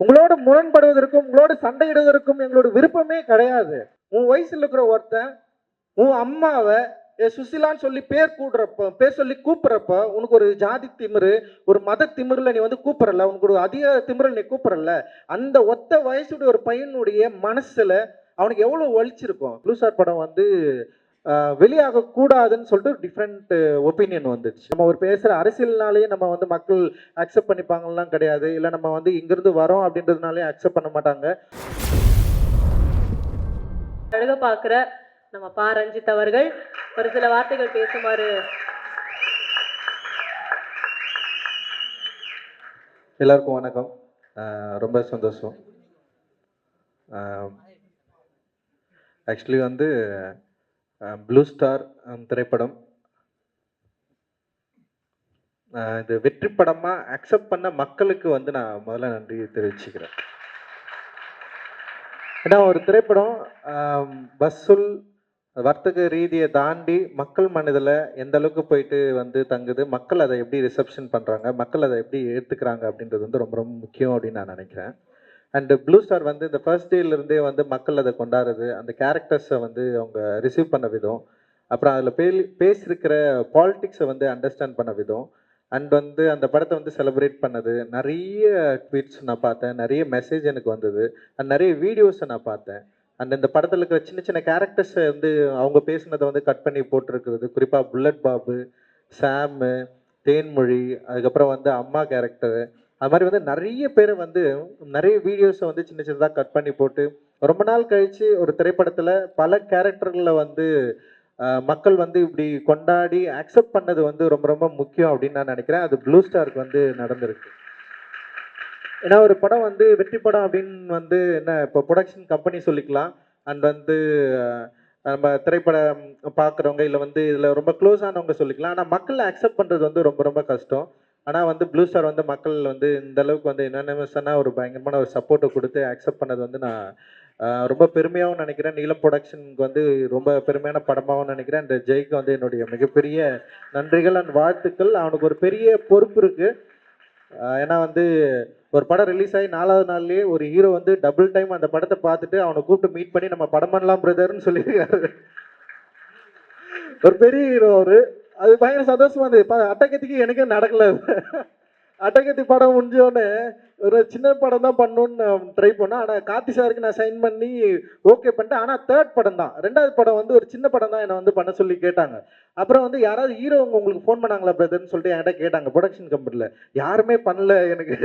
உங்களோட முரண்படுவதற்கும் உங்களோட சண்டையிடுவதற்கும் எங்களோட விருப்பமே கிடையாது. உன் வயசுல இருக்கிற ஒருத்தன் உன் அம்மாவை சுசிலான்னு சொல்லி பேர் சொல்லி கூப்பிடுறப்ப உனக்கு ஒரு ஜாதி திமிரு, ஒரு மத திமிருல நீ வந்து கூப்பிடல, உனக்கு ஒரு அதிக திமிரில் நீ கூப்பிடல. அந்த ஒத்த வயசுடைய ஒரு பையனுடைய மனசுல அவனுக்கு எவ்வளவு வலிச்சிருக்கும். ப்ளூ ஸ்டார் படம் வந்து வெளியாக கூடாதுன்னு சொல்லிட்டு டிஃப்ரெண்ட் ஒப்பீனியன் வந்துச்சு. நம்ம ஒரு பேசுற அரசியல்னாலேயே நம்ம வந்து மக்கள் அக்செப்ட் பண்ணிப்பாங்கலாம் கிடையாது. இல்லை நம்ம வந்து இங்கிருந்து வரோம் அப்படின்றதுனாலே அக்செப்ட் பண்ண மாட்டாங்க. அழக பார்க்குற நம்ம பா ரஞ்சித் அவர்கள் ஒரு சில வார்த்தைகள் பேசுமாறு. எல்லாருக்கும் வணக்கம். ரொம்ப சந்தோஷம். ஆக்சுவலி வந்து ப்ளூ ஸ்டார் திரைப்படம் இது வெற்றி படமாக அக்செப்ட் பண்ண மக்களுக்கு வந்து நான் முதல்ல நன்றி தெரிவிச்சுக்கிறேன். ஏன்னா ஒரு திரைப்படம் வசூல் வர்த்தக ரீதியை தாண்டி மக்கள் மனதில் எந்த அளவுக்கு போயிட்டு வந்து தங்குது, மக்கள் அதை எப்படி ரிசப்ஷன் பண்ணுறாங்க, மக்கள் அதை எப்படி ஏற்றுக்கிறாங்க அப்படின்றது வந்து ரொம்ப ரொம்ப முக்கியம் அப்படின்னு நான் நினைக்கிறேன். அண்டு ப்ளூ ஸ்டார் வந்து இந்த ஃபர்ஸ்ட் டேலேருந்தே வந்து மக்கள் அதை கொண்டாடுறது, அந்த கேரக்டர்ஸை வந்து அவங்க ரிசீவ் பண்ண விதம், அப்புறம் அதில் பேசியிருக்கிற பாலிட்டிக்ஸை வந்து அண்டர்ஸ்டாண்ட் பண்ண விதம், அண்ட் வந்து அந்த படத்தை வந்து செலிப்ரேட் பண்ணது, நிறைய ட்வீட்ஸ் நான் பார்த்தேன், நிறைய மெசேஜ் எனக்கு வந்தது, அண்ட் நிறைய வீடியோஸை நான் பார்த்தேன். அண்ட் இந்த படத்தில் இருக்கிற சின்ன சின்ன கேரக்டர்ஸை வந்து அவங்க பேசுனதை வந்து கட் பண்ணி போட்டிருக்கிறது, குறிப்பாக புல்லட் பாபு, சாமு, தேன்மொழி, அதுக்கப்புறம் வந்து அம்மா கேரக்டரு, அது மாதிரி வந்து நிறைய பேர் வந்து நிறைய வீடியோஸை வந்து சின்ன சின்னதாக கட் பண்ணி போட்டு ரொம்ப நாள் கழித்து ஒரு திரைப்படத்தில் பல கேரக்டர்களில் வந்து மக்கள் வந்து இப்படி கொண்டாடி அக்செப்ட் பண்ணது வந்து ரொம்ப ரொம்ப முக்கியம் அப்படின்னு நான் நினைக்கிறேன். அது ப்ளூ ஸ்டாருக்கு வந்து நடந்திருக்கு. ஏன்னா ஒரு படம் வந்து வெற்றி படம் அப்படின்னு வந்து என்ன இப்போ ப்ரொடக்ஷன் கம்பெனி சொல்லிக்கலாம். அண்ட் வந்து நம்ம திரைப்படம் பார்க்குறவங்க இல்லை வந்து இதில் ரொம்ப க்ளோஸ் ஆனவங்க சொல்லிக்கலாம். ஆனால் மக்கள் அக்செப்ட் பண்ணுறது வந்து ரொம்ப ரொம்ப கஷ்டம். ஆனால் வந்து ப்ளூ ஸ்டார் வந்து மக்கள் வந்து இந்த அளவுக்கு வந்து யுனானிமஸான ஒரு பயங்கரமான ஒரு சப்போர்ட்டை கொடுத்து அக்செப்ட் பண்ணது வந்து நான் ரொம்ப பெருமையாகவும் நினைக்கிறேன். நீலம் ப்ரொடக்ஷனுக்கு வந்து ரொம்ப பெருமையான படமாகவும் நினைக்கிறேன். இந்த ஜெய்க்கு வந்து என்னுடைய மிகப்பெரிய நன்றிகள் அண்ட் வாழ்த்துக்கள். அவனுக்கு ஒரு பெரிய பொறுப்பு இருக்குது. ஏன்னா வந்து ஒரு படம் ரிலீஸ் ஆகி 4வது நாள்லேயே ஒரு ஹீரோ வந்து டபுள் டைம் அந்த படத்தை பார்த்துட்டு அவனை கூப்பிட்டு மீட் பண்ணி நம்ம படம் பண்ணலாம் பிரதர்ன்னு சொல்லியிருக்காரு. ஒரு பெரிய ஹீரோ அவரு. அது பயங்கர சந்தோஷமா இருந்தது. அட்டகத்திக்கு எனக்கே நடக்கல. அட்டகத்தி படம் முடிஞ்சோடனே ஒரு சின்ன படம் தான் பண்ணணும்னு நான் ட்ரை பண்ணேன். ஆனால் கார்த்தி சாருக்கு நான் சைன் பண்ணி ஓகே பண்ணிட்டேன். ஆனால் 3rd படம் தான், 2வது படம் வந்து ஒரு சின்ன படம் தான் என்னை வந்து பண்ண சொல்லி கேட்டாங்க. அப்புறம் வந்து யாராவது ஹீரோ உங்களுக்கு ஃபோன் பண்ணாங்களா பிரதர்ன்னு சொல்லிட்டு என்கிட்ட கேட்டாங்க ப்ரொடக்ஷன் கம்பெனியில். யாருமே பண்ணல எனக்கு.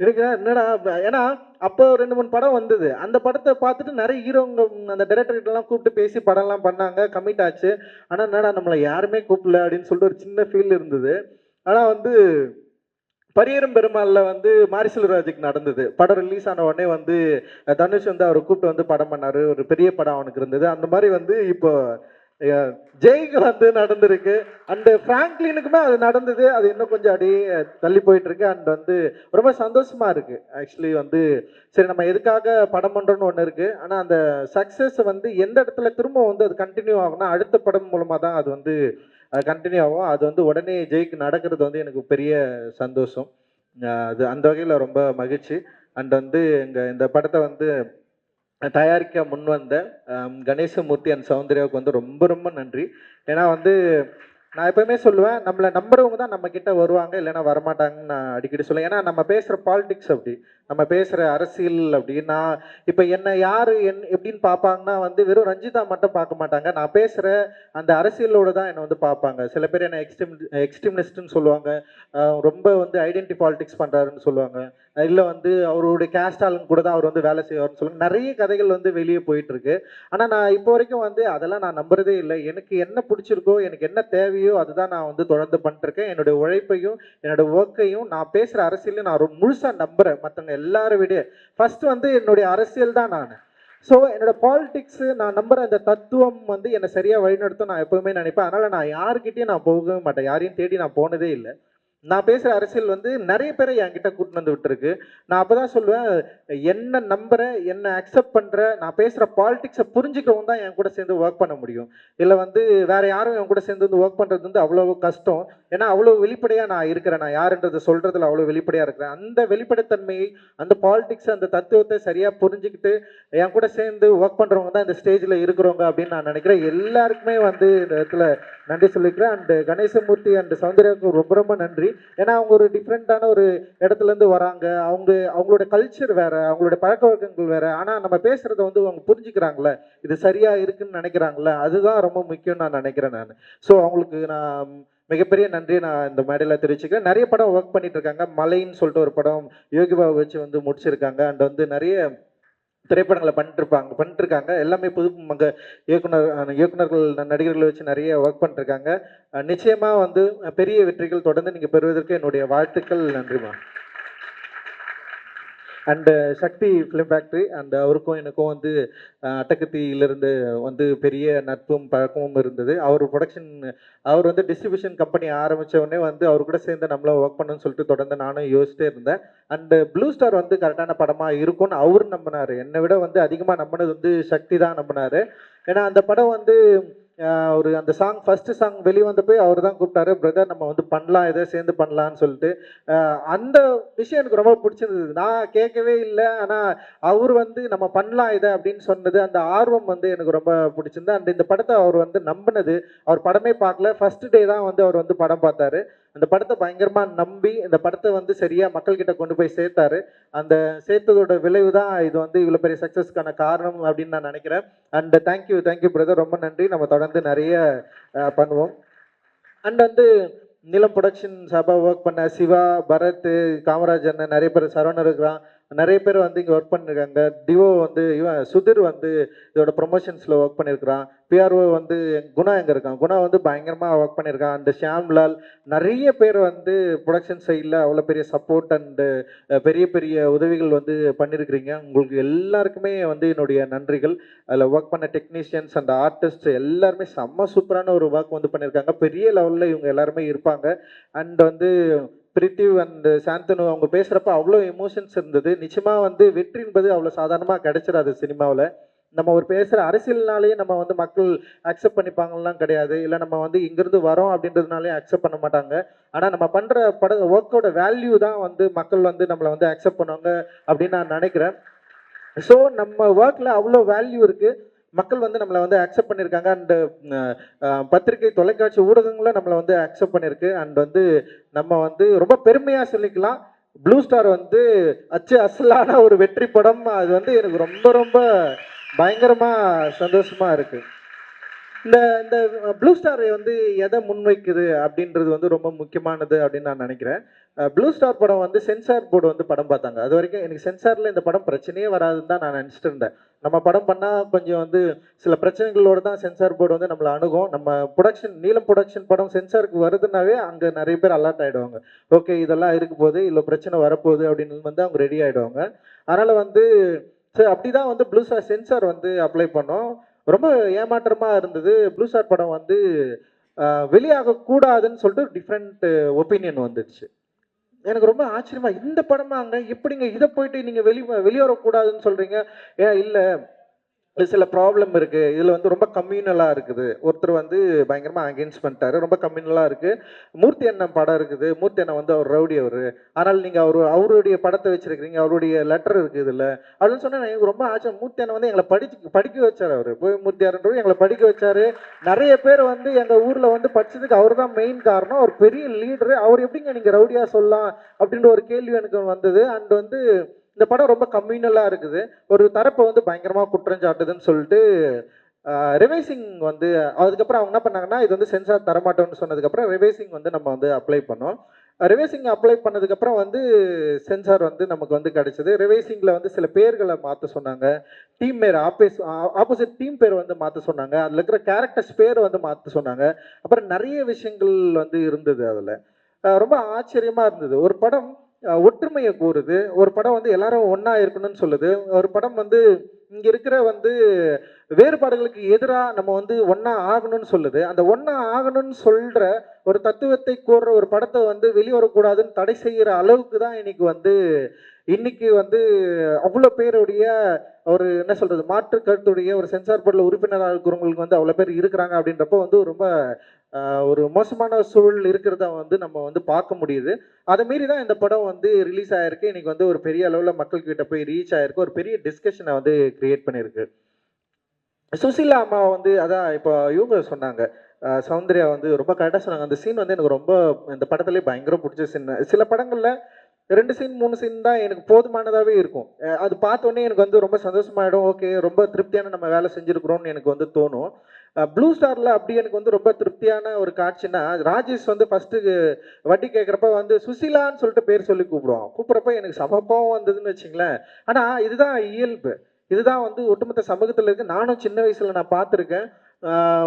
எனக்கு என்னடா, ஏன்னா அப்போ 2-3 படம் வந்தது. அந்த படத்தை பார்த்துட்டு நிறைய ஹீரோங்க அந்த டைரக்டர்கிட்டலாம் கூப்பிட்டு பேசி படம்லாம் பண்ணாங்க, கமிட் ஆச்சு. ஆனால் என்னடா நம்மளை யாருமே கூப்பிடல அப்படின்னு சொல்லிட்டு ஒரு சின்ன ஃபீல் இருந்தது. ஆனால் வந்து பரியரும் பெருமாள்ல வந்து மாரி செல்வராஜுக்கு நடந்தது. படம் ரிலீஸ் ஆன உடனே வந்து தனுஷ் வந்து அவரை கூப்பிட்டு வந்து படம் பண்ணாரு. ஒரு பெரிய படம் அவனுக்கு இருந்தது. அந்த மாதிரி வந்து இப்போ ஜெய்க்கு வந்து நடந்திருக்கு. அண்ட் பிராங்க்லினுக்குமே அது நடந்தது. அது இன்னும் கொஞ்சம் அப்படியே தள்ளி போயிட்டு இருக்கு. அண்ட் வந்து ரொம்ப சந்தோஷமா இருக்கு. ஆக்சுவலி வந்து சரி நம்ம எதுக்காக படம் பண்றோம்னு ஒன்று இருக்கு. ஆனால் அந்த சக்சஸ் வந்து எந்த இடத்துல திரும்ப வந்து அது கண்டினியூ ஆகும்னா அடுத்த படம் மூலமா தான் அது வந்து கண்டினியூ ஆகும். அது வந்து உடனே ஜெய்க்கு நடக்கிறது வந்து எனக்கு பெரிய சந்தோஷம். அது அந்த வகையில் ரொம்ப மகிழ்ச்சி. அண்ட் வந்து இந்த படத்தை வந்து தயாரிக்க முன் வந்த கணேசமூர்த்தி அண்ட் சௌந்தர்யாவுக்கு வந்து ரொம்ப ரொம்ப நன்றி. ஏன்னா வந்து நான் எப்பவுமே சொல்லுவேன், நம்மளை நம்புறவங்க தான் நம்ம கிட்ட வருவாங்க, இல்லைன்னா வரமாட்டாங்கன்னு நான் அடிக்கடி சொல்லுவேன். ஏன்னா நம்ம பேசுகிற பாலிடிக்ஸ் அப்படி, நம்ம பேசுகிற அரசியல் அப்படி. நான் இப்போ என்னை யார் எப்படின்னு பார்ப்பாங்கன்னா வந்து வெறும் ரஞ்சிதா மட்டும் பார்க்க மாட்டாங்க. நான் பேசுகிற அந்த அரசியலோடு தான் என்னை வந்து பார்ப்பாங்க. சில பேர் என்னை எக்ஸ்ட்ரீமிஸ்ட்னு சொல்லுவாங்க, ரொம்ப வந்து ஐடென்டி பாலிடிக்ஸ் பண்ணுறாருன்னு சொல்லுவாங்க, இல்லை வந்து அவருடைய கேஸ்ட் ஆளுங்க கூட தான் அவர் வந்து வேலை செய்வார்னு சொல்லுவாங்க. நிறைய கதைகள் வந்து வெளியே போயிட்டு இருக்கு. ஆனால் நான் இப்போ வரைக்கும் வந்து அதெல்லாம் நான் நம்புறதே இல்லை. எனக்கு என்ன பிடிச்சிருக்கோ, எனக்கு என்ன தேவையோ அதுதான் நான் வந்து தொடர்ந்து பண்ணிருக்கேன். என்னுடைய உழைப்பையும் என்னோட ஒர்க்கையும் நான் பேசுகிற அரசியலையும் நான் முழுசாக நம்புகிறேன். மற்றவங்க எல்லாரும் விட ஃபர்ஸ்ட் வந்து என்னுடைய அரசியல் தான் நான். ஸோ என்னோட பாலிடிக்ஸு நான் நம்புகிற அந்த தத்துவம் வந்து என்னை சரியாக வழிநடத்தும் நான் எப்போவுமே நினைப்பேன். அதனால் நான் யாருக்கிட்டையும் நான் போகவே மாட்டேன். யாரையும் தேடி நான் போனதே இல்லை. நான் பேசுகிற அரசியல் வந்து நிறைய பேரை என்கிட்ட கூட்டின்னு வந்து விட்டுருக்கு. நான் அப்போ தான் சொல்லுவேன், என்ன நம்புற, என்ன அக்செப்ட் பண்ணுற, நான் பேசுகிற பாலிடிக்ஸை புரிஞ்சுக்கிறவங்க தான் என் கூட சேர்ந்து ஒர்க் பண்ண முடியும். இல்லை வந்து வேற யாரும் என் கூட சேர்ந்து வந்து ஒர்க் பண்ணுறது வந்து அவ்வளோ கஷ்டம். ஏன்னா அவ்வளோ வெளிப்படையாக நான் இருக்கிறேன். நான் யாருன்றதை சொல்கிறதுல அவ்வளோ வெளிப்படையாக இருக்கிறேன். அந்த வெளிப்படைத்தன்மையை, அந்த பாலிடிக்ஸ், அந்த தத்துவத்தை சரியாக புரிஞ்சுக்கிட்டு என் கூட சேர்ந்து ஒர்க் பண்ணுறவங்க தான் இந்த ஸ்டேஜில் இருக்கிறவங்க அப்படின்னு நான் நினைக்கிறேன். எல்லாருக்குமே வந்து இந்த இடத்துல நன்றி சொல்லிக்கிறேன். அண்டு கணேசமூர்த்தி அண்ட் சௌந்தர்யாவுக்கு ரொம்ப ரொம்ப நன்றி. ஏன்னா அவங்க ஒரு டிஃப்ரெண்ட்டான ஒரு இடத்துலேருந்து வராங்க. அவங்களோட கல்ச்சர் வேற, அவங்களோட பழக்க வழக்கங்கள் வேற. ஆனால் நம்ம பேசுகிறத வந்து அவங்க புரிஞ்சுக்கிறாங்களே, இது சரியாக இருக்குன்னு நினைக்கிறாங்களே, அதுதான் ரொம்ப முக்கியம் நான் நினைக்கிறேன் நான். ஸோ அவங்களுக்கு நான் மிகப்பெரிய நன்றி நான் இந்த மேடையில் தெரிவிச்சுக்கிறேன். நிறைய படம் ஒர்க் பண்ணிட்டு இருக்காங்க. மலைன்னு சொல்லிட்டு ஒரு படம் யோகி பாபு வச்சு வந்து முடிச்சிருக்காங்க. அண்ட் வந்து நிறைய திரைப்படங்களை பண்ணிட்டு இருக்காங்க. எல்லாமே புது இயக்குனர்கள் நடிகர்களை வச்சு நிறைய ஒர்க் பண்ணிருக்காங்க. நிச்சயமா வந்து பெரிய வெற்றிகள் தொடர்ந்து நீங்க பெறுவதற்கு என்னுடைய வாழ்த்துக்கள். நன்றிமா. And Sakthi film factory and அவருக்கும் எனக்கும் வந்து அட்டகத்தியிலிருந்து வந்து பெரிய நட்பும் பழக்கமும் இருந்தது. அவர் வந்து டிஸ்ட்ரிபியூஷன் கம்பெனி ஆரம்பித்த உடனே வந்து அவர் கூட சேர்ந்து நம்மளும் ஒர்க் பண்ணணும்னு சொல்லிட்டு தொடர்ந்து நானும் யோசிச்சிட்டே இருந்தேன். அண்டு ப்ளூ ஸ்டார் வந்து கரெக்டான படமாக இருக்கும்னு அவர் நம்பினார். என்னை விட வந்து அதிகமாக நம்பினது வந்து சக்தி தான் நம்பினார். ஏன்னா அந்த படம் வந்து ஒரு அந்த ஃபர்ஸ்ட் சாங் வெளிவந்தப்போ அவர் தான் கூப்பிட்டாரு, பிரதர் நம்ம வந்து பண்ணலாம், எதோ சேர்ந்து பண்ணலான்னு சொல்லிட்டு. அந்த விஷயம் எனக்கு ரொம்ப பிடிச்சிருந்தது. நான் கேட்கவே இல்லை, ஆனால் அவர் வந்து நம்ம பண்ணலாம் இதை அப்படின்னு சொன்னது, அந்த ஆர்வம் வந்து எனக்கு ரொம்ப பிடிச்சிருந்தது. அண்ட் இந்த படத்தை அவர் வந்து நம்பினது, அவர் படமே பார்க்கல, ஃபர்ஸ்ட் டே தான் வந்து அவர் வந்து படம் பார்த்தாரு. அந்த படத்தை பயங்கரமாக நம்பி இந்த படத்தை வந்து சரியாக மக்கள்கிட்ட கொண்டு போய் சேர்த்தாரு. அந்த சேர்த்ததோட விளைவு தான் இது வந்து இவ்வளோ பெரிய சக்ஸஸ்க்கான காரணம் அப்படின்னு நான் நினைக்கிறேன். அண்ட் தேங்க்யூ பிரதர், ரொம்ப நன்றி. நம்ம தொடர்ந்து நிறைய பண்ணுவோம். அண்ட் வந்து நிலம் ப்ரொடக்ஷன் சார்பாக ஒர்க் பண்ண சிவா, பரத், காமராஜ் அண்ணன், நிறைய பேர், சரவணன் இருக்கிறான், நிறைய பேர் வந்து இங்கே ஒர்க் பண்ணியிருக்காங்க. டிவோ வந்து சுதிர் வந்து இதோட ப்ரொமோஷன்ஸில் ஒர்க் பண்ணியிருக்கிறான். பிஆர்ஓ வந்து குணா எங்கே இருக்கான், குணா வந்து பயங்கரமாக ஒர்க் பண்ணியிருக்கான். அண்டு ஷியாம்லால், நிறைய பேர் வந்து ப்ரொடக்ஷன் சைடில் அவ்வளோ பெரிய சப்போர்ட் அண்டு பெரிய பெரிய உதவிகள் வந்து பண்ணியிருக்கிறீங்க. உங்களுக்கு எல்லாருக்குமே வந்து என்னுடைய நன்றிகள். அதில் ஒர்க் பண்ண டெக்னீஷியன்ஸ் அண்ட் ஆர்டிஸ்ட் எல்லாருமே செம்ம சூப்பரான ஒரு ஒர்க் வந்து பண்ணியிருக்காங்க. பெரிய லெவலில் இவங்க எல்லாருமே இருப்பாங்க. அண்ட் வந்து பிரித்திவ் அண்ட் சாந்தனு அவங்க பேசுகிறப்ப அவ்வளோ எமோஷன்ஸ் இருந்தது. நிச்சயமாக வந்து வெற்றி என்பது அவ்வளோ சாதாரணமாக கிடைச்சிடாது சினிமாவில். நம்ம ஒரு பேசுகிற அரசியல்னாலேயே நம்ம வந்து மக்கள் அக்செப்ட் பண்ணிப்பாங்கலாம் கிடையாது. இல்லை நம்ம வந்து இங்கேருந்து வரோம் அப்படின்றதுனாலே அக்செப்ட் பண்ண மாட்டாங்க. ஆனால் நம்ம பண்ணுற ஒர்க்கோட வேல்யூ தான் வந்து மக்கள் வந்து நம்மளை வந்து அக்செப்ட் பண்ணுவாங்க அப்படின்னு நான் நினைக்கிறேன். ஸோ நம்ம ஒர்க்கில் அவ்வளோ வேல்யூ இருக்குது. மக்கள் வந்து நம்மளை வந்து அக்செப்ட் பண்ணியிருக்காங்க. அண்டு பத்திரிகை, தொலைக்காட்சி ஊடகங்களும் நம்மளை வந்து அக்செப்ட் பண்ணியிருக்கு. அண்ட் வந்து நம்ம வந்து ரொம்ப பெருமையாக சொல்லிக்கலாம், ப்ளூ ஸ்டார் வந்து அசலான ஒரு வெற்றி படம். அது வந்து எனக்கு ரொம்ப ரொம்ப பயங்கரமாக சந்தோஷமாக இருக்குது. இந்த இந்த ப்ளூ ஸ்டார் வந்து எதை முன்வைக்குது அப்படின்றது வந்து ரொம்ப முக்கியமானது அப்படின்னு நான் நினைக்கிறேன். ப்ளூ ஸ்டார் படம் வந்து சென்சார் போர்டு வந்து படம் பார்த்தாங்க. அது வரைக்கும் எனக்கு சென்சாரில் இந்த படம் பிரச்சனையே வராதுன்னு தான் நான் நினச்சிட்டு இருந்தேன். நம்ம படம் பண்ணால் கொஞ்சம் வந்து சில பிரச்சனைகளோடு தான் சென்சார் போர்டு வந்து நம்மளை அணுகும். நம்ம நீலம் ப்ரொடக்ஷன் படம் சென்சாருக்கு வருதுன்னாவே அங்கே நிறைய பேர் அலர்ட் ஆகிடுவாங்க. ஓகே இதெல்லாம் இருக்க போகுது, இல்லை பிரச்சனை வரப்போகுது அப்படின்னு வந்து அவங்க ரெடி ஆகிடுவாங்க. அதனால் வந்து சரி அப்படி தான் வந்து ப்ளூ ஸ்டார் சென்சார் வந்து அப்ளை பண்ணோம். ரொம்ப ஏமாற்றமாக இருந்தது. ப்ளூ ஸ்டார் படம் வந்து வெளியாகக்கூடாதுன்னு சொல்லிட்டு டிஃப்ரெண்ட் ஒப்பீனியன் வந்துடுச்சு. எனக்கு ரொம்ப ஆச்சரியமா, இந்த படமாங்க எப்படிங்க இதை போயிட்டு நீங்கள் வெளியேறக்கூடாதுன்னு சொல்கிறீங்க? ஏன் இல்லை, சில ப்ராப்ளம் இருக்குது, இதில் வந்து ரொம்ப கம்யூனலாக இருக்குது. ஒருத்தர் வந்து பயங்கரமாக அகேன்ஸ்ட் பண்ணிட்டாரு, ரொம்ப கம்யூனலாக இருக்குது. மூர்த்தி அண்ணன் படம் இருக்குது, மூர்த்தி அண்ணன் வந்து அவர் ரவுடி அவர், ஆனால் நீங்கள் அவருடைய படத்தை வச்சுருக்கிறீங்க, அவருடைய லெட்டர் இருக்குது இதில் அப்படின்னு சொன்னால் எனக்கு ரொம்ப ஆச்சரியம். மூர்த்தி அண்ணன் வந்து எங்களை படிக்க வச்சார். அவர் போய் மூர்த்தி அண்ணன் எங்களை படிக்க வச்சார். நிறைய பேர் வந்து எங்கள் ஊரில் வந்து படித்ததுக்கு அவர் தான் மெயின் காரணம். அவர் பெரிய லீடரு, அவர் எப்படிங்க நீங்கள் ரவுடியாக சொல்லலாம் அப்படின்ற ஒரு கேள்வி எனக்கு வந்தது. அண்ட் வந்து இந்த படம் ரொம்ப கம்யூனலாக இருக்குது, ஒரு தரப்பை வந்து பயங்கரமாக குற்றம் சாட்டுதுன்னு சொல்லிட்டு ரிவைசிங் வந்து அதுக்கப்புறம் அவங்க என்ன பண்ணாங்கன்னா, இது வந்து சென்சார் தரமாட்டோம்னு சொன்னதுக்கப்புறம் ரிவைசிங் வந்து நம்ம வந்து அப்ளை பண்ணோம். ரிவைசிங் அப்ளை பண்ணதுக்கப்புறம் வந்து சென்சார் வந்து நமக்கு வந்து கிடைச்சது. ரிவைசிங்கில் வந்து சில பேர்களை மாற்ற சொன்னாங்க, டீம் பேர் ஆப்போசிட் டீம் பேர் வந்து மாற்ற சொன்னாங்க, அதில் இருக்கிற கேரக்டர்ஸ் பேர் வந்து மாற்ற சொன்னாங்க. அப்புறம் நிறைய விஷயங்கள் வந்து இருந்தது. அதில் ரொம்ப ஆச்சரியமாக இருந்தது. ஒரு படம் ஒற்றுமையை கூறுது, ஒரு படம் வந்து எல்லாரும் ஒன்றா இருக்கணும்னு சொல்லுது, ஒரு படம் வந்து இங்க இருக்கிற வந்து வேறுபாடுகளுக்கு எதிராக நம்ம வந்து ஒண்ணா ஆகணும்னு சொல்லுது. அந்த ஒண்ணா ஆகணும்னு சொல்ற ஒரு தத்துவத்தை கோர்ற ஒரு படத்தை வந்து வெளிவரக்கூடாதுன்னு தடை செய்யற அளவுக்கு தான் இன்னைக்கு வந்து அவ்வளோ பேருடைய ஒரு என்ன சொல்றது மாற்று கருத்துடைய ஒரு சென்சார் போர்டில் உறுப்பினராக இருக்கிறவங்களுக்கு வந்து அவ்வளோ பேர் இருக்கிறாங்க அப்படின்றப்போ வந்து ரொம்ப ஒரு மோசமான சூழல் இருக்கிறத வந்து நம்ம வந்து பார்க்க முடியுது. அதை மீறி தான் இந்த படம் வந்து ரிலீஸ் ஆயிருக்கு. இன்னைக்கு வந்து ஒரு பெரிய அளவில் மக்கள் கிட்ட போய் ரீச் ஆயிருக்கு. ஒரு பெரிய டிஸ்கஷனை வந்து கிரியேட் பண்ணியிருக்கு. சுசீலா அம்மா வந்து அதான் இப்போ இவங்க சொன்னாங்க, சௌந்தர்யா வந்து ரொம்ப கரெக்டாக சொன்னாங்க. அந்த சீன் வந்து எனக்கு ரொம்ப இந்த படத்துலேயே பயங்கரம் பிடிச்ச சீன். சில படங்களில் 2 சீன் 3 சீன் தான் எனக்கு போதுமானதாகவே இருக்கும். அது பார்த்தோன்னே எனக்கு வந்து ரொம்ப சந்தோஷமாயிடும். ஓகே, ரொம்ப திருப்தியான நம்ம வேலை செஞ்சுருக்கிறோம்னு எனக்கு வந்து தோணும். ப்ளூ ஸ்டாரில் அப்படி எனக்கு வந்து ரொம்ப திருப்தியான ஒரு காட்சின்னா, ராஜேஷ் வந்து ஃபஸ்ட்டு வட்டி கேட்குறப்ப வந்து சுசீலான்னு சொல்லிட்டு பேர் சொல்லி கூப்பிடுவான். கூப்பிட்றப்ப எனக்கு சமப்பாவும் வந்ததுன்னு வச்சுங்களேன். ஆனால் இதுதான் இயல்பு. இதுதான் வந்து ஒட்டுமொத்த சமூகத்தில் இருக்கு. நானும் சின்ன வயசுல நான் பார்த்துருக்கேன்.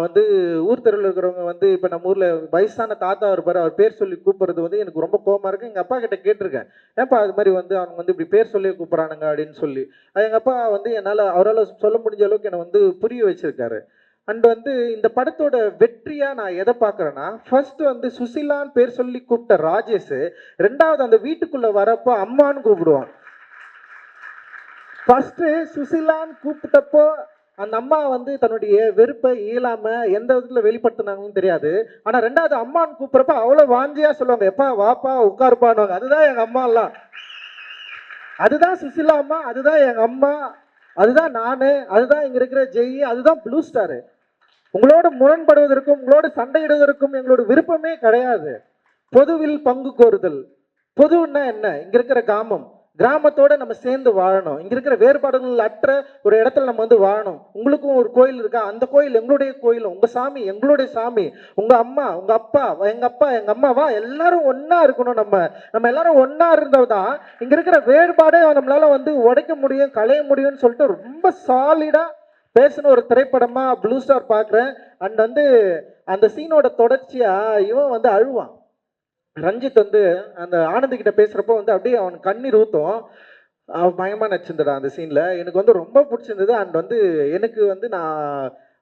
வந்து ஊர் தெருவில் இருக்கிறவங்க வந்து இப்போ நம்ம ஊரில் வயசான தாத்தா இருப்பார், அவர் பேர் சொல்லி கூப்பிட்றது வந்து எனக்கு ரொம்ப கோவமாக இருக்குது. எங்கள் அப்பா கிட்ட கேட்டிருக்கேன், ஏன்ப்பா அது மாதிரி வந்து அவங்க வந்து இப்படி பேர் சொல்லி கூப்பிட்றானுங்க அப்படின்னு சொல்லி. அது எங்கள் அப்பா வந்து அவரால் சொல்ல முடிஞ்ச அளவுக்கு என்னை வந்து புரிய வச்சிருக்காரு. அண்ட் வந்து இந்த படத்தோட வெற்றியா நான் எதை பார்க்குறேன்னா, ஃபர்ஸ்ட் வந்து சுசிலான்னு பேர் சொல்லி கூப்பிட்ட ராஜேஷ், ரெண்டாவது அந்த வீட்டுக்குள்ள வரப்போ அம்மான்னு கூப்பிடுவான். ஃபர்ஸ்ட் சுசிலான்னு கூப்பிட்டப்போ அந்த அம்மா வந்து தன்னுடைய வெறுப்பை இயலாம எந்த விதத்துல வெளிப்படுத்தினாங்கன்னு தெரியாது. ஆனா ரெண்டாவது அம்மான்னு கூப்பிடுறப்ப அவ்வளவு வாஞ்சியா சொல்லுவாங்க, எப்பா வாப்பா உட்காருப்பான்னு. அதுதான் எங்க அம்மா எல்லாம். அதுதான் சுசிலா அம்மா, அதுதான் எங்க அம்மா, அதுதான் நானு, அதுதான் இங்க இருக்கிற ஜெய், அதுதான் ப்ளூ ஸ்டாரு. உங்களோட முரண்படுவதற்கும் உங்களோட சண்டையிடுவதற்கும் எங்களோட விருப்பமே கிடையாது. பொதுவில் பங்கு கோருதல். பொதுன்னா என்ன? இங்க இருக்கிற கிராமத்தோட நம்ம சேர்ந்து வாழணும். இங்க இருக்கிற வேறுபாடுகள் அற்ற ஒரு இடத்துல நம்ம வந்து வாழணும். உங்களுக்கும் ஒரு கோயில் இருக்கா, அந்த கோயில் எங்களுடைய கோயில், உங்க சாமி எங்களுடைய சாமி, உங்க அம்மா உங்க அப்பா எங்க அம்மாவா, எல்லாரும் ஒன்னா இருக்கணும். நம்ம எல்லாரும் ஒன்னா இருந்தோம்தான் இங்க இருக்கிற வேறுபாடே நம்மளால வந்து உடைக்க முடியும், களைய முடியும்னு சொல்லிட்டு ரொம்ப சாலிடா பேசின ஒரு திரைப்படமா ப்ளூ ஸ்டார் பார்க்குறேன். அண்ட் வந்து அந்த சீனோட தொடர்ச்சியா இவன் வந்து அழுவான். ரஞ்சித் வந்து அந்த ஆனந்த் கிட்ட பேசுறப்போ வந்து அப்படியே அவன் கண்ணீர் ஊத்தும். பயமா நடிச்சிருந்தடா அந்த சீன்ல. எனக்கு வந்து ரொம்ப பிடிச்சிருந்தது. அண்ட் வந்து எனக்கு வந்து நான்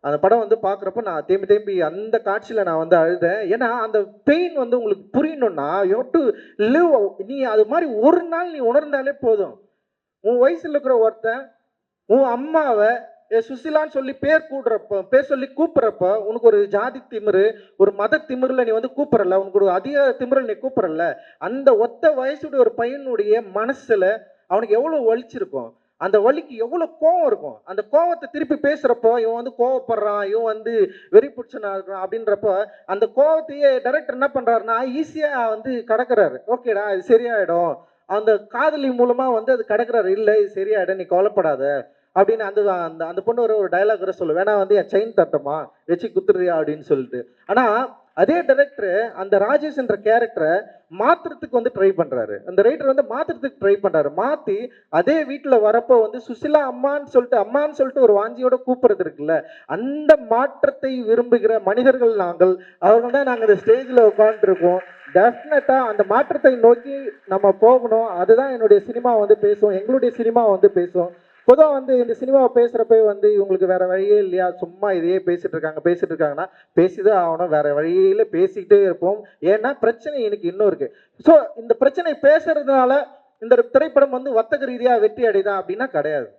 அந்த படம் வந்து பார்க்குறப்ப நான் தேம்பி அந்த காட்சியில நான் வந்து அழுதேன். ஏன்னா அந்த பெயின் வந்து உங்களுக்கு புரியணும்னா யூ ஹேவ் டு லிவ். நீ அது மாதிரி ஒரு நாள் நீ உணர்ந்தாலே போதும். உன் வயசுல இருக்கிற ஒருத்தன் உன் அம்மாவை சுசிலான்னு சொல்லி பேர் சொல்லி கூப்பிடுறப்ப உனக்கு ஒரு ஜாதி திமிரு, ஒரு மத திமிருல நீ வந்து கூப்பிடல, உனக்கு ஒரு அதிக திமிரில் நீ கூப்பிடல. அந்த ஒத்த வயசுடைய ஒரு பையனுடைய மனசுல அவனுக்கு எவ்வளவு வலிச்சிருக்கும், அந்த வலிக்கு எவ்வளவு கோவம் இருக்கும். அந்த கோவத்தை திருப்பி பேசுறப்போ இவன் வந்து கோவப்படுறான், இவன் வந்து வெறி பிடிச்சனா இருக்கிறான் அப்படின்றப்ப அந்த கோவத்தையே டைரக்டர் என்ன பண்றாருன்னா ஈஸியா வந்து கடக்குறாரு. ஓகேடா இது சரியாயிடும், அந்த காதலி மூலமா வந்து அது கடக்குறாரு. இல்லை இது சரியாயிடும், நீ கவலைப்படாத அப்படின்னு. அந்த அந்த அந்த பொண்ணு ஒரு டைலாக் கூட சொல்லு, வேணா வந்து என் செயின் தட்டமா வச்சு குத்துறியா அப்படின்னு சொல்லிட்டு. ஆனா அதே டைரக்டர் அந்த ராஜேஷ் என்ற கேரக்டரை மாத்துறதுக்கு வந்து ட்ரை பண்றாரு. அந்த ரைட்டர் வந்து மாத்துறதுக்கு ட்ரை பண்றாரு. மாத்தி அதே வீட்டுல வரப்போ வந்து சுசிலா அம்மான்னு சொல்லிட்டு ஒரு வாஞ்சியோட கூப்பிடுறது இருக்குல்ல, அந்த மாற்றத்தை விரும்புகிற மனிதர்கள் நாங்கள். அவர்கள் தான் நாங்கள் இந்த ஸ்டேஜ்ல உட்காந்துருக்கோம். டெஃபினட்டா அந்த மாற்றத்தை நோக்கி நம்ம போகணும். அதுதான் என்னுடைய சினிமா வந்து பேசும், எங்களுடைய சினிமா வந்து பேசும். பொதுவாக வந்து இந்த சினிமாவை பேசுகிறப்ப வந்து இவங்களுக்கு வேற வழியே இல்லையா, சும்மா இதையே பேசிட்டு இருக்காங்கன்னா பேசிதான் ஆகணும், வேற வழியில பேசிக்கிட்டே இருப்போம். ஏன்னா பிரச்சனை எனக்கு இன்னும் இருக்கு. ஸோ இந்த பிரச்சனை பேசுறதுனால இந்த திரைப்படம் வந்து வர்த்தக ரீதியாக வெற்றி அடையுதா அப்படின்னா கிடையாது.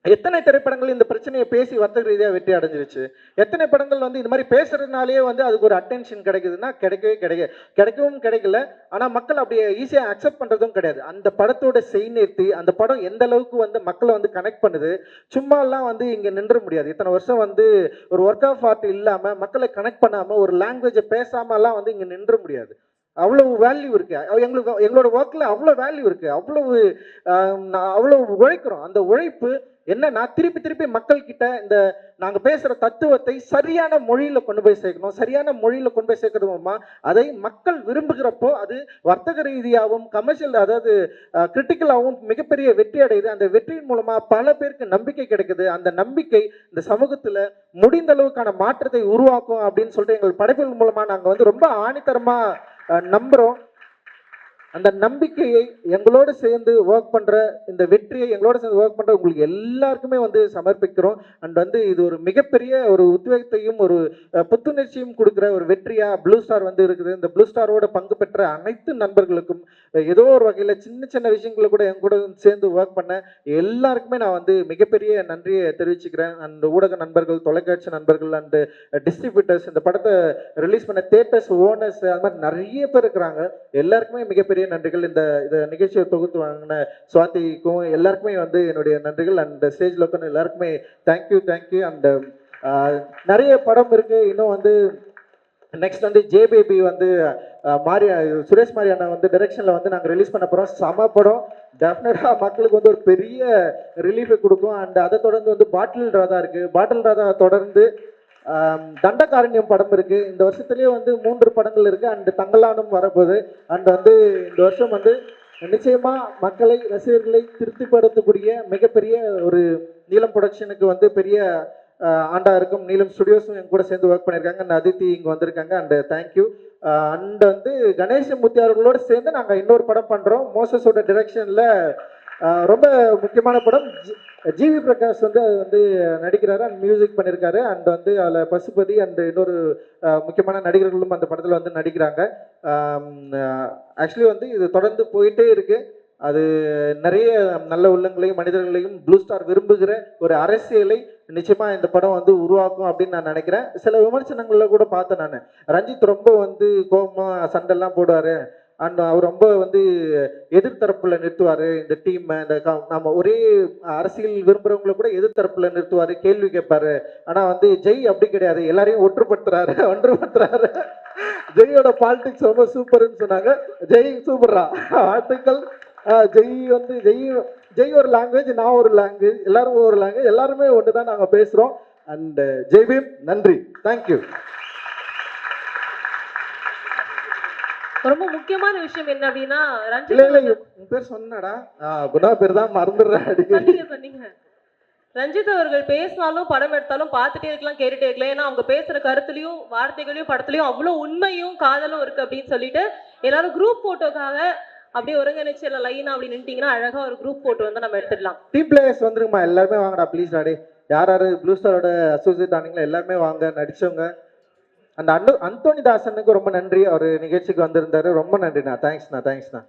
எத்தனை திரைப்படங்கள் இந்த பிரச்சனையை பேசி வர்த்தக ரீதியாக வெற்றி அடைஞ்சிருச்சு. எத்தனை படங்கள் வந்து இந்த மாதிரி பேசுறதுனாலேயே வந்து அதுக்கு ஒரு அட்டென்ஷன் கிடைக்குதுன்னா கிடைக்கவும் கிடைக்கல. ஆனால் மக்கள் அப்படியே ஈஸியாக அக்செப்ட் பண்ணுறதும் கிடையாது. அந்த படத்தோட செய்நேர்த்தி, அந்த படம் எந்த அளவுக்கு வந்து மக்களை வந்து கனெக்ட் பண்ணுது. சும்மாலாம் வந்து இங்கே நின்ற முடியாது. இத்தனை வருஷம் வந்து ஒரு ஒர்க் ஆஃப் ஆர்ட் இல்லாமல் மக்களை கனெக்ட் பண்ணாமல் ஒரு லாங்குவேஜை பேசாமலாம் வந்து இங்கே நின்ற முடியாது. அவ்வளவு வேல்யூ இருக்கு எங்களோட ஒர்க்ல, அவ்வளோ வேல்யூ இருக்கு, அவ்வளவு உழைக்கிறோம். அந்த உழைப்பு என்னன்னா திருப்பி மக்கள் கிட்ட இந்த நாங்க பேசுற தத்துவத்தை சரியான மொழியில கொண்டு போய் சேர்க்கணும். சரியான மொழியில கொண்டு போய் சேர்க்கறது மூலமா அதை மக்கள் விரும்புகிறப்போ அது வர்த்தக ரீதியாகவும் கமர்ஷியல், அதாவது கிரிட்டிக்கலாகவும் மிகப்பெரிய வெற்றி அடையுது. அந்த வெற்றியின் மூலமா பல பேருக்கு நம்பிக்கை கிடைக்குது. அந்த நம்பிக்கை இந்த சமூகத்துல முடிந்த அளவுக்கான மாற்றத்தை உருவாக்கும் அப்படின்னு சொல்லிட்டு எங்கள் படைப்புகள் மூலமா நாங்க வந்து ரொம்ப ஆணித்தரமா நம்புறோம். அந்த நம்பிக்கையை எங்களோடு சேர்ந்து ஒர்க் பண்ற இந்த வெற்றியை எங்களோட சேர்ந்து ஒர்க் பண்ற உங்களுக்கு எல்லாருக்குமே வந்து சமர்ப்பிக்கிறோம். அண்ட் வந்து இது ஒரு மிகப்பெரிய ஒரு உத்வேகத்தையும் ஒரு புத்துணர்ச்சியும் கொடுக்குற ஒரு வெற்றியா ப்ளூ ஸ்டார் வந்து இருக்குது. இந்த ப்ளூ ஸ்டாரோட பங்கு பெற்ற அனைத்து நண்பர்களுக்கும் ஏதோ ஒரு வகையில சின்ன சின்ன விஷயங்களை கூட என் கூட சேர்ந்து ஒர்க் பண்ண எல்லாருக்குமே நான் வந்து மிகப்பெரிய நன்றியை தெரிவிச்சுக்கிறேன். அண்ட் ஊடக நண்பர்கள், தொலைக்காட்சி நண்பர்கள் அண்ட் டிஸ்ட்ரிபியூட்டர்ஸ், இந்த படத்தை ரிலீஸ் பண்ண தேட்டர்ஸ் ஓனர்ஸ், அது மாதிரி நிறைய பேர் இருக்கிறாங்க. எல்லாருக்குமே மிகப்பெரிய நன்றிகள். இந்த நிகழ்ச்சியை தொகுத்து வாங்கின சுவாதிக்கும் எல்லாருக்குமே வந்து என்னுடைய நன்றிகள். அண்ட் ஸ்டேஜ்ல உட்காந்து எல்லாருக்குமே தேங்க்யூ. அண்ட் நிறைய படம் இருக்கு இன்னும் வந்து. நெக்ஸ்ட் வந்து ஜே பேபி வந்து சுரேஷ் மாரியானா வந்து டைரக்ஷன்ல வந்து நாங்கள் ரிலீஸ் பண்ண போறோம். சம படம், டெஃபினட்டா மக்களுக்கு வந்து ஒரு பெரிய ரிலீஃபை கொடுக்கும். அண்ட் அதை தொடர்ந்து வந்து பாட்டில் ராதா இருக்கு. பாட்டில் ராதா தொடர்ந்து தண்டகாரண்யம் படம் இருக்கு. இந்த வருஷத்துலயே வந்து 3 படங்கள் இருக்கு. அண்ட் தங்கலானும் வரப்போகுது. அண்ட் வந்து இந்த வருஷம் வந்து நிச்சயமா மக்களை, ரசிகர்களை திருப்திப்படுத்தக்கூடிய மிகப்பெரிய ஒரு நீலம் ப்ரொடக்ஷனுக்கு வந்து பெரிய ஆண்டா இருக்கும். நீலம் ஸ்டுடியோஸும் எங்க கூட சேர்ந்து ஒர்க் பண்ணியிருக்காங்க. அண்ட் அதித்தி இங்க வந்திருக்காங்க. And thank you. அண்ட் வந்து கணேசமூர்த்தி அவர்களோட சேர்ந்து நாங்க இன்னொரு படம் பண்றோம். மோசஸோட டைரக்ஷன்ல ரொம்ப முக்கியமான படம். ஜிவி பிரகாஷ் வந்து அது வந்து நடிக்கிறாரு அண்ட் மியூசிக் பண்ணியிருக்காரு. அண்ட் வந்து அதில் பசுபதி அண்ட் இன்னொரு முக்கியமான நடிகர்களும் அந்த படத்தில் வந்து நடிக்கிறாங்க. ஆக்சுவலி வந்து இது தொடர்ந்து போயிட்டே இருக்கு. அது நிறைய நல்ல உள்ளங்களையும் மனிதர்களையும் ப்ளூ ஸ்டார் விரும்புகிற ஒரு அரசியலை நிச்சயமா இந்த படம் வந்து உருவாக்கும் அப்படின்னு நான் நினைக்கிறேன். சில விமர்சனங்கள்ல கூட பார்த்தேன் நான். ரஞ்சித் ரொம்ப வந்து கோபமா சண்டைலாம் போடுவாரு. அண்ட் அவர் ரொம்ப வந்து எதிர்த்தரப்புல நிறுத்துவாரு இந்த டீம். இந்த நம்ம ஒரே அரசியல் விரும்புறவங்களை கூட எதிர்த்தரப்புல நிறுத்துவாரு, கேள்வி கேட்பாரு. ஆனா வந்து ஜெய் அப்படி கிடையாது, எல்லாரையும் ஒன்றுபடுத்துறாரு. ஜெயோட பாலிடிக்ஸ் ரொம்ப சூப்பர்னு சொன்னாங்க. ஜெய் சூப்பரா, வாழ்த்துக்கள். ஜெய் ஒரு லாங்குவேஜ், நான் ஒரு லாங்குவேஜ், எல்லாரும் ஒரு லாங்குவேஜ், எல்லாருமே ஒன்று தான் நாங்கள் பேசுகிறோம். அண்ட் ஜெய் பீம், நன்றி, தேங்க்யூ. ரொம்ப முக்கியமான விஷயம் என்ன அப்படின்னா, இல்ல உன் பேர் சொன்னடா, குணா பேர் தான் மறந்துடுறேன். சொன்னீங்க. ரஞ்சித் அவர்கள் பேசினாலும் படம் எடுத்தாலும் பார்த்துட்டே இருக்கலாம், கேட்டுட்டே இருக்கலாம். ஏன்னா அவங்க பேசுற கருத்துலயும் வார்த்தைகளையும் படத்துலயும் அவ்வளவு உண்மையும் காதலும் இருக்கு அப்படின்னு சொல்லிட்டு எல்லாரும் குரூப் போட்டோக்காக அப்படியே ஒருங்கிணைச்சு எல்லாம் லைனா அப்படி நின்ட்டீங்கன்னா அழகா ஒரு குரூப் போட்டோ வந்து நம்ம எடுத்துடலாம். டீம் பிளேயர்ஸ் வந்துருமா, எல்லாருமே வாங்கடா ப்ளீஸ். டாடி யார் ப்ளூ ஸ்டாரோட அசோசியேட் ஆனீங்களா எல்லாருமே வாங்க, நடிச்சவங்க. அந்த அந்தோனி தாசனுக்கு ரொம்ப நன்றி, அவர் நிகழ்ச்சிக்கு வந்திருந்தாரு. ரொம்ப நன்றிண்ணா, தேங்க்ஸ்ண்ணா.